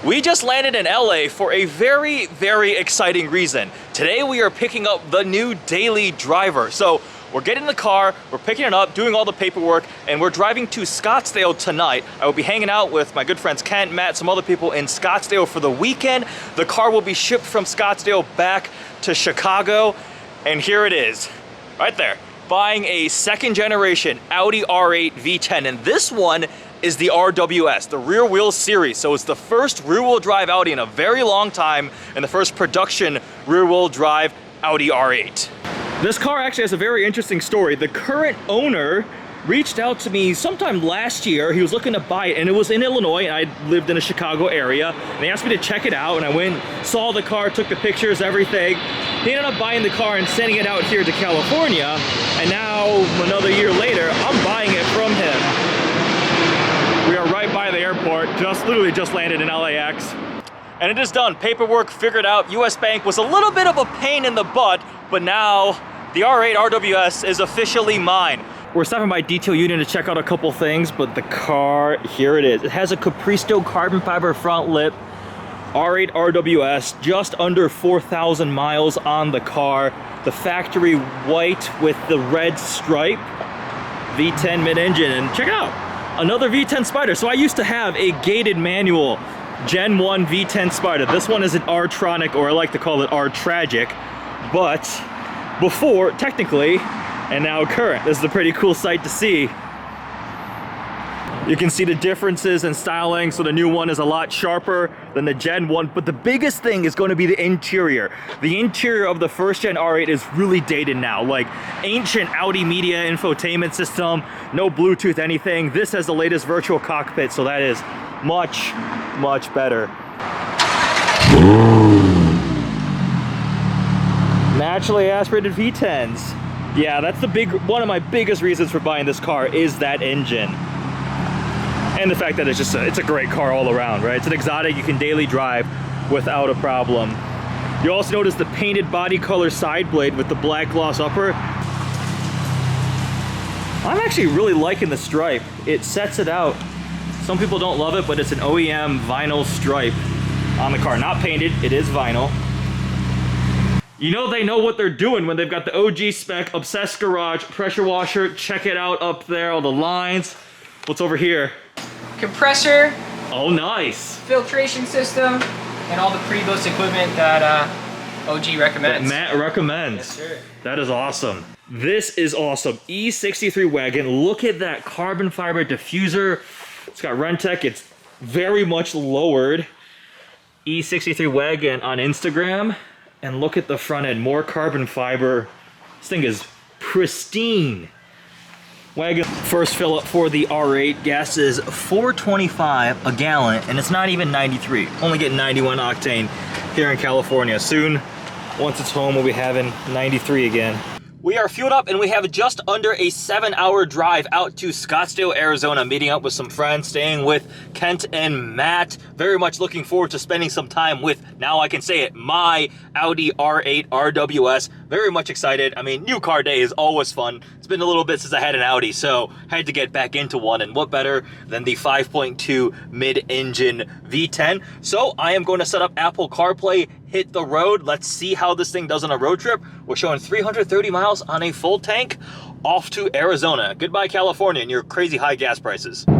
We just landed in LA for a very, very exciting reason. Today we are picking up the new daily driver. So we're getting in the car, we're picking it up, doing all the paperwork, and we're driving to Scottsdale tonight. I will be hanging out with my good friends Kent, Matt, some other people in Scottsdale for the weekend. The car will be shipped from Scottsdale back to Chicago, and here it is, right there. Buying a second generation Audi R8 V10, and this one is the RWS, the rear wheel series. So it's the first rear wheel drive Audi in a very long time, and the first production rear wheel drive Audi R8. This car actually has a very interesting story. The current owner reached out to me sometime last year. He was looking to buy it, and it was in Illinois, and I lived in the Chicago area, and he asked me to check it out, and I went, saw the car, took the pictures, everything. He ended up buying the car and sending it out here to California, and now, another year later, I'm buying it from him. We are right by the airport, literally just landed in LAX. And it is done, paperwork figured out. US Bank was a little bit of a pain in the butt, but now the R8 RWS is officially mine. We're stopping by detail unit to check out a couple things, but the car, here it is. It has a Capristo carbon fiber front lip, R8 RWS, just under 4,000 miles on the car. The factory white with the red stripe, V10 mid-engine, and check it out. Another V10 Spider. So I used to have a gated manual Gen 1 V10 Spider. This one is an R-Tronic, or I like to call it R-Tragic, but before, technically, and now current. This is a pretty cool sight to see. You can see the differences in styling, so the new one is a lot sharper than the Gen 1, but the biggest thing is going to be the interior. The interior of the first gen R8 is really dated now, like ancient Audi media infotainment system, no Bluetooth anything. This has the latest virtual cockpit, so that is much, much better. Naturally aspirated V10s. Yeah, that's one of my biggest reasons for buying this car is that engine. And the fact that it's a great car all around, right? It's an exotic you can daily drive without a problem. You also notice the painted body color side blade with the black gloss upper. I'm actually really liking the stripe. It sets it out. Some people don't love it, but it's an OEM vinyl stripe on the car. Not painted, it is vinyl. You know they know what they're doing when they've got the OG spec Obsessed Garage pressure washer. Check it out up there, all the lines. What's over here? Compressor. Oh, nice. Filtration system, and all the pre-boost equipment that OG recommends. That Matt recommends. Yes, sir. That is awesome. This is awesome. E63 wagon. Look at that carbon fiber diffuser. It's got Rentec. It's very much lowered. E63 wagon on Instagram. And look at the front end. More carbon fiber. This thing is pristine. Wagon. First fill up for the R8. Gas is $4.25 a gallon, and it's not even 93. Only getting 91 octane here in California. Soon, once it's home, we'll be having 93 again. We are fueled up, and we have just under a 7-hour drive out to Scottsdale, Arizona, meeting up with some friends, staying with Kent and Matt. Very much looking forward to spending some time with, now I can say it, my Audi R8 RWS. Very much excited. I mean, new car day is always fun. It's been a little bit since I had an Audi, so I had to get back into one, and what better than the 5.2 mid-engine V10. So I am going to set up Apple CarPlay, hit the road. Let's see how this thing does on a road trip. We're showing 330 miles on a full tank off to Arizona. Goodbye, California, and your crazy high gas prices. I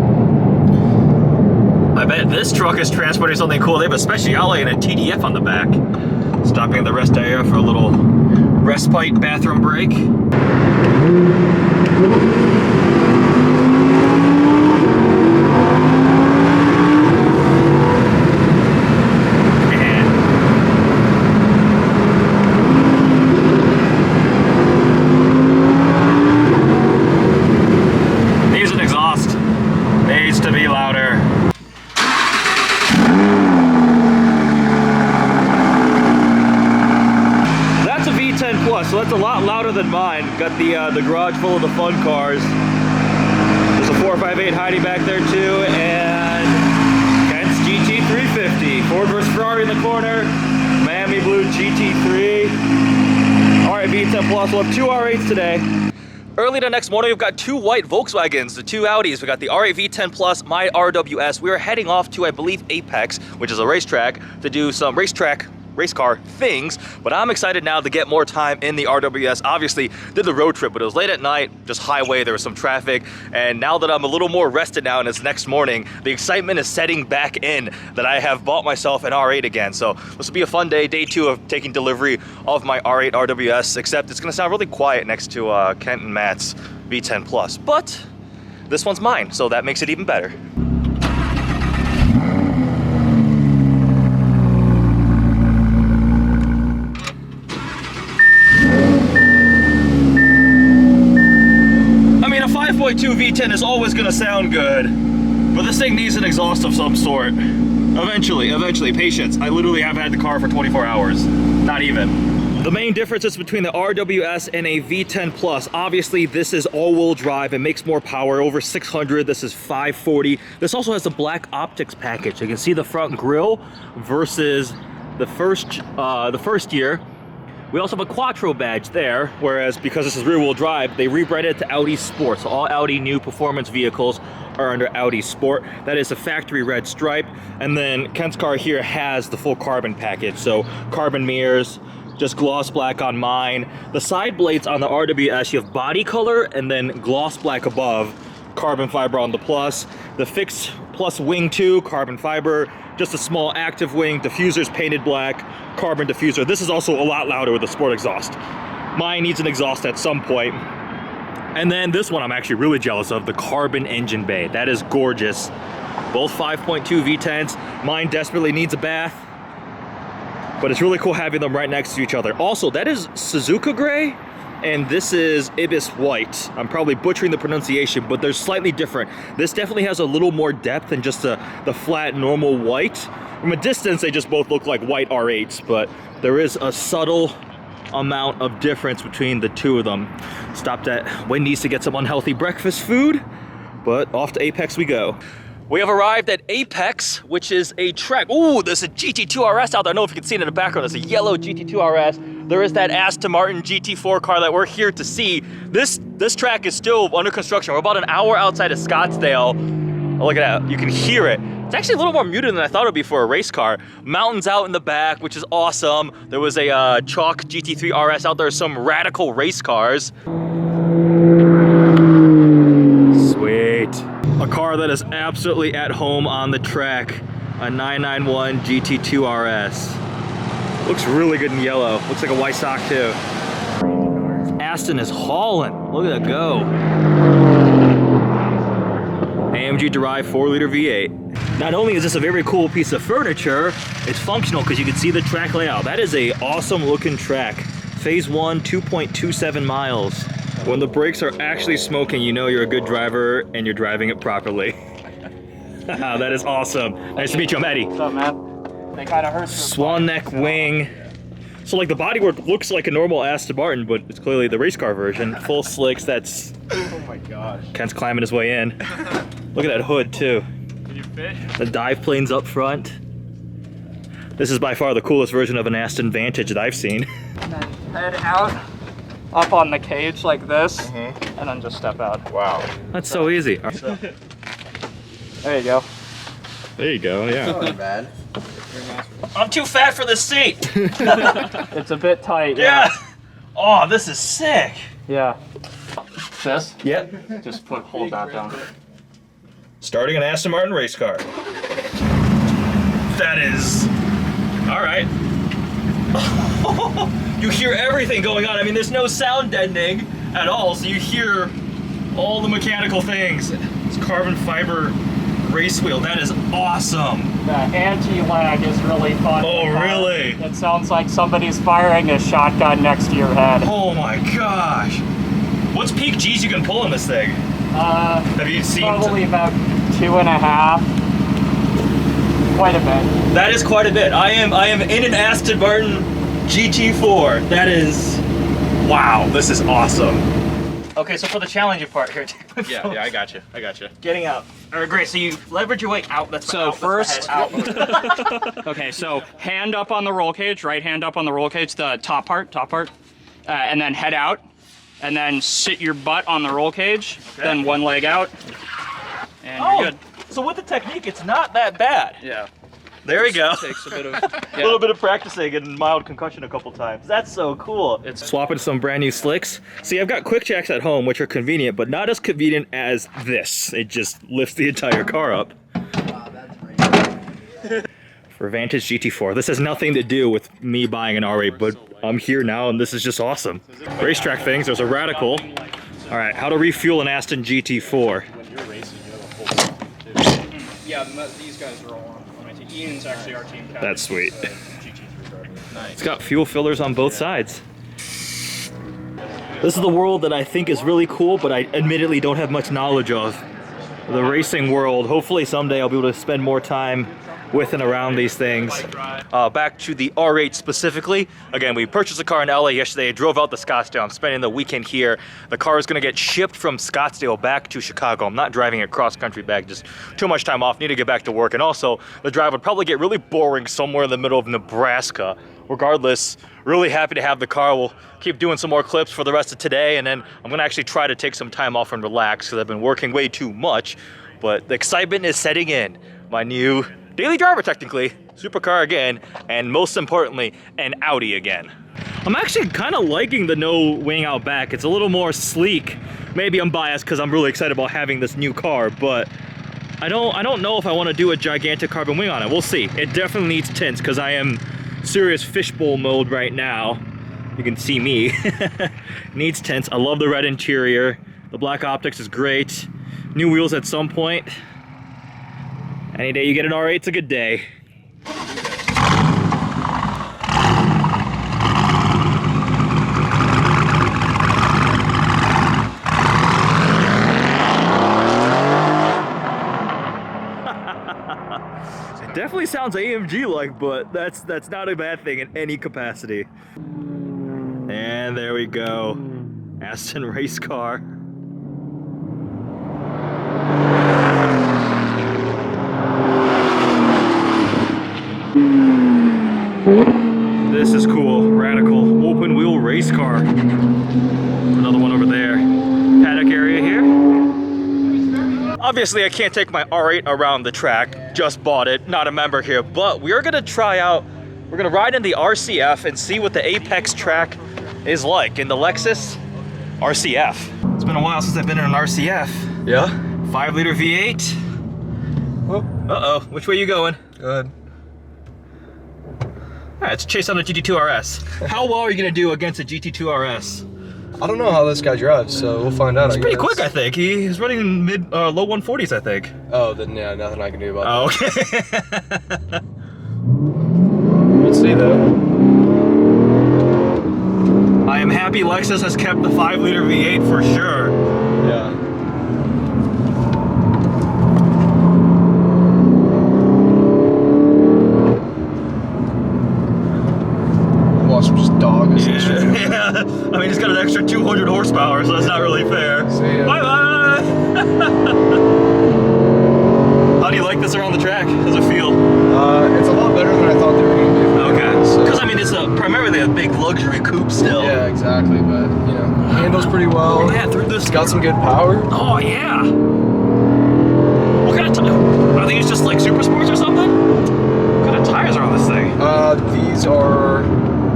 bet this truck is transporting something cool. They have a speciale and a TDF on the back. Stopping at the rest area for a little respite bathroom break. So that's a lot louder than mine. Got the garage full of the fun cars. There's a 458 Heidi back there too, and Kent's GT350. Ford vs Ferrari in the corner. Miami Blue GT3. All right, V10 Plus. We'll have 2 R8s today. Early the next morning, we've got 2 white Volkswagens, the 2 Audis. We got the R8 V10 Plus, my RWS. We are heading off to, I believe, Apex, which is a racetrack, to do some race car things, but I'm excited now to get more time in the RWS. Obviously, did the road trip, but it was late at night, just highway, there was some traffic, and now that I'm a little more rested now and it's next morning, the excitement is setting back in that I have bought myself an R8 again. So this will be a fun day, day 2 of taking delivery of my R8 RWS, except it's gonna sound really quiet next to Kent and Matt's V10 Plus, but this one's mine, so that makes it even better. A 5.2 V10 is always gonna sound good, but this thing needs an exhaust of some sort. Eventually, patience. I literally have had the car for 24 hours, not even. The main differences between the RWS and a V10 Plus, obviously this is all-wheel drive, it makes more power, over 600, this is 540. This also has the black optics package. You can see the front grille versus the first year. We also have a Quattro badge there, whereas because this is rear-wheel drive, they rebranded it to Audi Sport. So all Audi new performance vehicles are under Audi Sport. That is a factory red stripe. And then Kent's car here has the full carbon package. So carbon mirrors, just gloss black on mine. The side blades on the RWS, you have body color and then gloss black above, carbon fiber on the Plus. The fixed Plus wing 2, carbon fiber. Just a small active wing, diffuser's painted black, carbon diffuser. This is also a lot louder with a sport exhaust. Mine needs an exhaust at some point. And then this one I'm actually really jealous of, the carbon engine bay. That is gorgeous. Both 5.2 V10s. Mine desperately needs a bath, but it's really cool having them right next to each other. Also, that is Suzuka gray, and this is Ibis white. I'm probably butchering the pronunciation, but they're slightly different. This definitely has a little more depth than just the flat normal white. From a distance, they just both look like white R8s, but there is a subtle amount of difference between the two of them. Stopped at Wendy's to get some unhealthy breakfast food, but off to Apex we go. We have arrived at Apex, which is a track. Ooh, there's a GT2 RS out there. I don't know if you can see it in the background. There's a yellow GT2 RS. There is that Aston Martin GT4 car that we're here to see. This track is still under construction. We're about an hour outside of Scottsdale. Oh, look at that, you can hear it. It's actually a little more muted than I thought it would be for a race car. Mountains out in the back, which is awesome. There was a chalk GT3 RS out there, some radical race cars. Sweet. A car that is absolutely at home on the track, a 991 GT2 RS. Looks really good in yellow. Looks like a white sock too. Aston is hauling. Look at that go. AMG derived 4-liter V8. Not only is this a very cool piece of furniture, it's functional because you can see the track layout. That is a awesome looking track. Phase 1, 2.27 miles. When the brakes are actually smoking, you know you're a good driver and you're driving it properly. That is awesome. Nice to meet you, I'm Eddie. What's up, man? They kind of hurt. Swan neck wing. So like the bodywork looks like a normal Aston Martin, but it's clearly the race car version. Full slicks, that's... Oh my gosh. Kent's climbing his way in. Look at that hood too. Can you fit? The dive plane's up front. This is by far the coolest version of an Aston Vantage that I've seen. And then head out, up on the cage like this, and then just step out. Wow. That's so easy. There you go. There you go, yeah. Not bad. I'm too fat for this seat. It's a bit tight. Yeah. Oh, this is sick. Yeah. This? Yep. Just hold that down. Starting an Aston Martin race car. That is... All right. You hear everything going on. I mean, there's no sound deadening at all, so you hear all the mechanical things. It's carbon fiber race wheel. That is awesome. The anti-lag is really fun. Oh, really? It sounds like somebody's firing a shotgun next to your head. Oh my gosh. What's peak G's you can pull in this thing? Have you seen? Probably about 2.5. Quite a bit. That is quite a bit. I am in an Aston Martin GT4. That is, wow, this is awesome. Okay, so for the challenging part here, Yeah, I got you. getting out. All right, great. So you leverage your way out. That's So out, first, that's my head, out. okay, so hand up on the roll cage, right hand up on the roll cage, the top part, and then head out, and then sit your butt on the roll cage, then one leg out, and you're good. So with the technique, it's not that bad. Yeah. There we go. Takes a bit of A little bit of practicing and mild concussion a couple times. That's so cool. It's swapping some brand new slicks. See, I've got quick jacks at home, which are convenient, but not as convenient as this. It just lifts the entire car up. Wow, that's great. For Vantage GT4. This has nothing to do with me buying an R8, but I'm here now and this is just awesome. Racetrack things, there's a Radical. All right, how to refuel an Aston GT4. When you're racing, you have a full tank, too. Yeah, these guys are all on my team. Ian's actually our team captain. That's sweet. GT3 driver. Nice. It's got fuel fillers on both sides. This is the world that I think is really cool, but I admittedly don't have much knowledge of. The racing world. Hopefully someday I'll be able to spend more time with and around these things. Back to the R8 specifically. Again, we purchased a car in LA yesterday. I drove out to Scottsdale. I'm spending the weekend here. The car is gonna get shipped from Scottsdale back to Chicago. I'm not driving it cross country back, just too much time off. Need to get back to work. And also, the drive would probably get really boring somewhere in the middle of Nebraska. Regardless, really happy to have the car. We'll keep doing some more clips for the rest of today, and then I'm gonna actually try to take some time off and relax because I've been working way too much. But the excitement is setting in. My new daily driver, technically, supercar again, and most importantly, an Audi again. I'm actually kind of liking the no wing out back. It's a little more sleek. Maybe I'm biased because I'm really excited about having this new car, but I don't know if I want to do a gigantic carbon wing on it. We'll see. It definitely needs tints because I am serious fishbowl mode right now. You can see me. Needs tints. I love the red interior. The black optics is great. New wheels at some point. Any day you get an R8, it's a good day. It definitely sounds AMG-like, but that's not a bad thing in any capacity. And there we go. Aston race car. This is cool. Radical open wheel race car. Another one over there. Paddock area here. Obviously I can't take my R8 around the track. Just bought it, not a member here, but we are gonna try out, we're gonna ride in the RCF and see what the Apex track is like in the Lexus RCF. It's been a while since I've been in an RCF. Yeah? 5-liter V8. Oh. Uh-oh, which way you going? Good. All right, let's chase on the GT2 RS. How well are you gonna do against a GT2 RS? I don't know how this guy drives, so we'll find out. It's pretty quick, I think. He's running low 140s, I think. Oh, then yeah, nothing I can do about Oh, okay. that. We'll see though. I am happy Lexus has kept the 5-liter V8 for sure. Yeah. Watch him just dog us. Yeah. I mean, he's got an extra 200 horsepower, so that's not really fair. See ya. Bye-bye! How do you like this around the track? How does it feel? It's a lot better than I thought they were going to be. Okay. Because, I mean, it's primarily a big luxury coupe still. Yeah, exactly, but, you know, handles pretty well. Yeah, through this. It's got some good power. Oh, yeah. What kind of are these just like super sports or something? What kind of tires are on this thing? These are,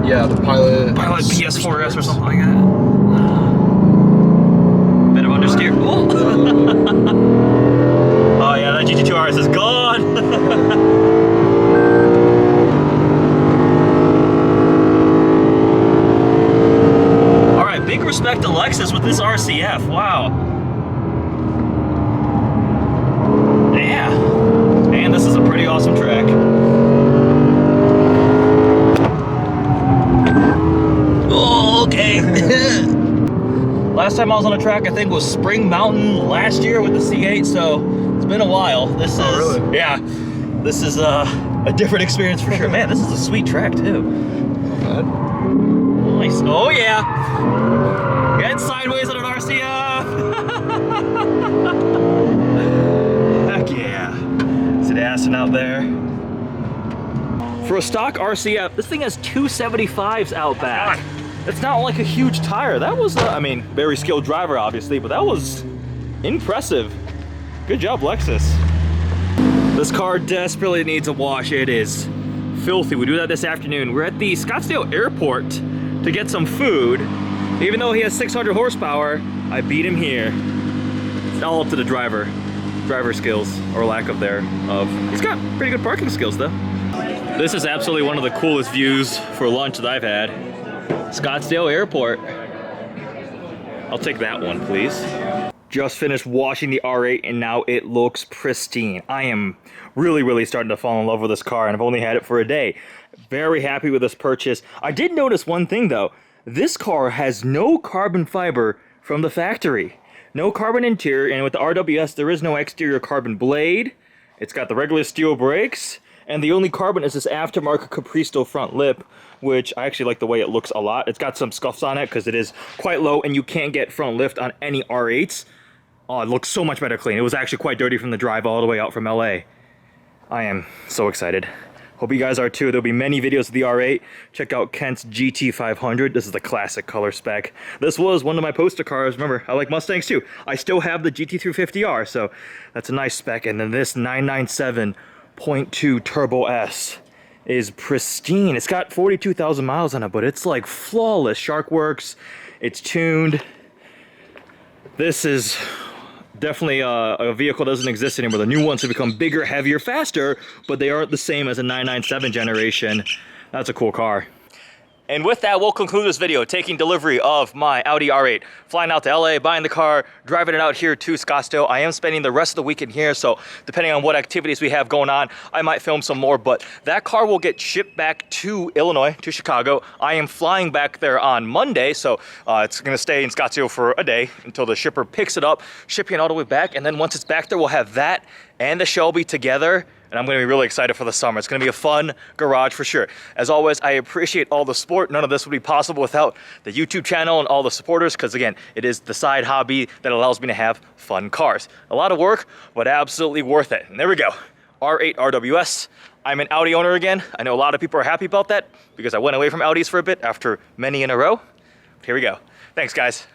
yeah, the Pilot PS4S or something like that. Bit of understeer. Oh, oh yeah, that GT2 RS is gone. All right, big respect to Lexus with this RCF. Wow. Yeah, and this is a pretty awesome track. Oh, okay. Last time I was on a track, I think, was Spring Mountain last year with the C8, so it's been a while. This is, really? Yeah, this is a different experience for sure. Man, this is a sweet track too. Not bad. Nice. Oh yeah. Get sideways on an RCF. Heck yeah. See the Aston out there. For a stock RCF, this thing has 275s out back. It's not like a huge tire. That was, I mean, very skilled driver, obviously, but that was impressive. Good job, Lexus. This car desperately needs a wash. It is filthy. We do that this afternoon. We're at the Scottsdale Airport to get some food. Even though he has 600 horsepower, I beat him here. It's all up to the driver. Driver skills, or lack of thereof. He's got pretty good parking skills, though. This is absolutely one of the coolest views for lunch that I've had. Scottsdale Airport. I'll take that one, please. Just finished washing the R8 and now it looks pristine. I am really starting to fall in love with this car, and I've only had it for a day. Very happy with this purchase. I did notice one thing though. This car has no carbon fiber from the factory. No carbon interior, and with the RWS there is no exterior carbon blade. It's got the regular steel brakes, and the only carbon is this aftermarket Capristo front lip, which I actually like the way it looks a lot. It's got some scuffs on it because it is quite low and you can't get front lift on any R8s. Oh, it looks so much better clean. It was actually quite dirty from the drive all the way out from LA. I am so excited. Hope you guys are too. There'll be many videos of the R8. Check out Kent's GT500. This is the classic color spec. This was one of my poster cars. Remember, I like Mustangs too. I still have the GT350R, so that's a nice spec. And then this 997.2 Turbo S is pristine. It's got 42,000 miles on it, but it's like flawless. Shark works. It's tuned. This is definitely a vehicle that doesn't exist anymore. The new ones have become bigger, heavier, faster, but they aren't the same as a 997 generation. That's a cool car. And with that, we'll conclude this video taking delivery of my Audi R8. Flying out to LA, buying the car, driving it out here to Scottsdale. I am spending the rest of the weekend here, so depending on what activities we have going on, I might film some more, but that car will get shipped back to Illinois, to Chicago. I am flying back there on Monday, so it's gonna stay in Scottsdale for a day until the shipper picks it up, shipping it all the way back, and then once it's back there, we'll have that and the Shelby together. And I'm gonna be really excited for the summer. It's gonna be a fun garage for sure. As always, I appreciate all the support. None of this would be possible without the YouTube channel and all the supporters, because again, it is the side hobby that allows me to have fun cars. A lot of work, but absolutely worth it. And there we go, R8 RWS. I'm an Audi owner again. I know a lot of people are happy about that because I went away from Audis for a bit after many in a row. But here we go. Thanks, guys.